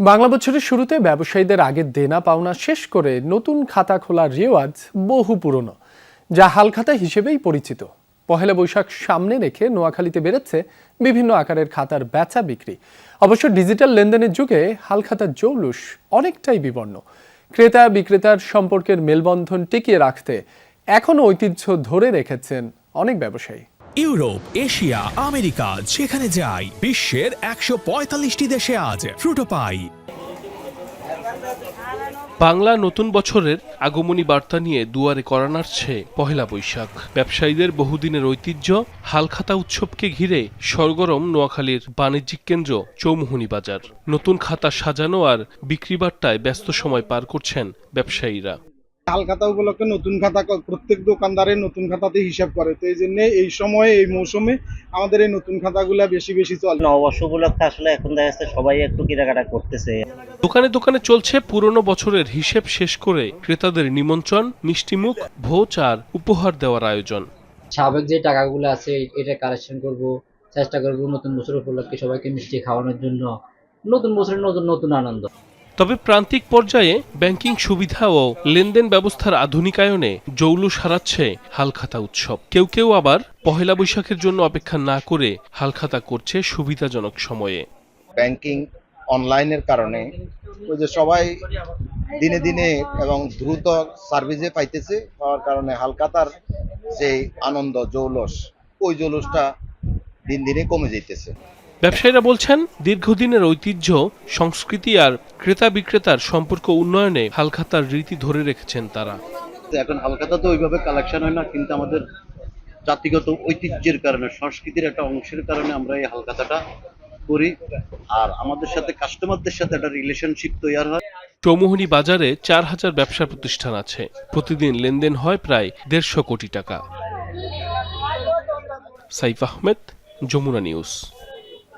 বাংলা বছরের শুরুতে ব্যবসায়ীদের আগের দেনা পাওনা শেষ করে নতুন খাতা খোলার রেওয়াজ বহু পুরনো, যা হালখাতা হিসেবেই পরিচিত। পহেলা বৈশাখ সামনে রেখে নোয়াখালীতে বেড়েছে বিভিন্ন আকারের খাতার বেচা বিক্রি। অবশ্য ডিজিটাল লেনদেনের যুগে হালখাতার জৌলুস অনেকটাই বিবর্ণ। ক্রেতা বিক্রেতার সম্পর্কের মেলবন্ধন টিকিয়ে রাখতে এখনও ঐতিহ্য ধরে রেখেছেন অনেক ব্যবসায়ী। ইউরোপ, এশিয়া, আমেরিকা, যেখানে যাই বিশ্বের ১৪৫টি দেশে আজ ফ্রুটো পাই। বাংলা নতুন বছরের আগমনী বার্তা নিয়ে দুয়ারে করা নাড়ছে পহেলা বৈশাখ। ব্যবসায়ীদের বহুদিনের ঐতিহ্য হালখাতা উৎসবকে ঘিরে সরগরম নোয়াখালীর বাণিজ্যিক কেন্দ্র চৌমুহনী বাজার। নতুন খাতা সাজানো আর বিক্রি বার্তায় ব্যস্ত সময় পার করছেন ব্যবসায়ীরা। হালখাতা উপলক্ষে নতুন খাতা প্রত্যেক দোকানদারের নতুন খাতাতে হিসাব করে, তো এই জন্য এই সময়ে এই মৌসুমে আমাদের এই নতুন খাতাগুলা বেশি বেশি চলে। নববর্ষ উপলক্ষে আসলে এখন দেখা যাচ্ছে সবাই একটু কেনাকাটা করতেছে। দোকানে দোকানে চলছে পুরনো বছরের হিসেব শেষ করে ক্রেতাদের নিমন্ত্রণ, মিষ্টিমুখ, ভোজ আর উপহার দেওয়ার আয়োজন। স্বাভাবিক যে টাকাগুলো আছে এটা কালেকশন করব, চেষ্টা করব নতুন বছর উপলক্ষে সবাইকে মিষ্টি খাওয়ানোর জন্য। নতুন বছরের নতুন নতুন আনন্দ। তবে প্রান্তিক পর্যায়ে ব্যাংকিং সুবিধা ও লেনদেন ব্যবস্থার আধুনিকায়নে জৌলুস হারাচ্ছে হালখাতা উৎসব। কেউ কেউ আবার পহেলা বৈশাখের জন্য অপেক্ষা না করে হালখাতা করছে সুবিধাজনক সময়ে। ব্যাংকিং অনলাইনের কারণে ওই যে সবাই দিনে দিনে এবং দ্রুত সার্ভিসে পাইতেছে, হওয়ার কারণে হালখাতার যে আনন্দ জৌলুস, ওই জৌলুসটা দিন দিনে কমে যাইতেছে। ব্যবসায়ীরা বলছেন, দীর্ঘদিনের ঐতিহ্য, সংস্কৃতি আর ক্রেতা বিক্রেতার সম্পর্ক উন্নয়নে হালখাতার রীতি ধরে রেখেছেন তারা। এখন হালখাতা তো ওইভাবে কালেকশন হয় না, কিন্তু আমাদের জাতিগত ঐতিহ্যের কারণে, সংস্কৃতির একটা অংশের কারণে আমরা এই হালখাতাটা করি, আর আমাদের সাথে কাস্টমারদের সাথে একটা রিলেশনশিপ তৈরি হয়। চৌমুহনী বাজারে ৪,০০০ ব্যবসা প্রতিষ্ঠান আছে। প্রতিদিন লেনদেন হয় প্রায় ১৫০ কোটি টাকা। সাইফ আহমেদ, যমুনা নিউজ।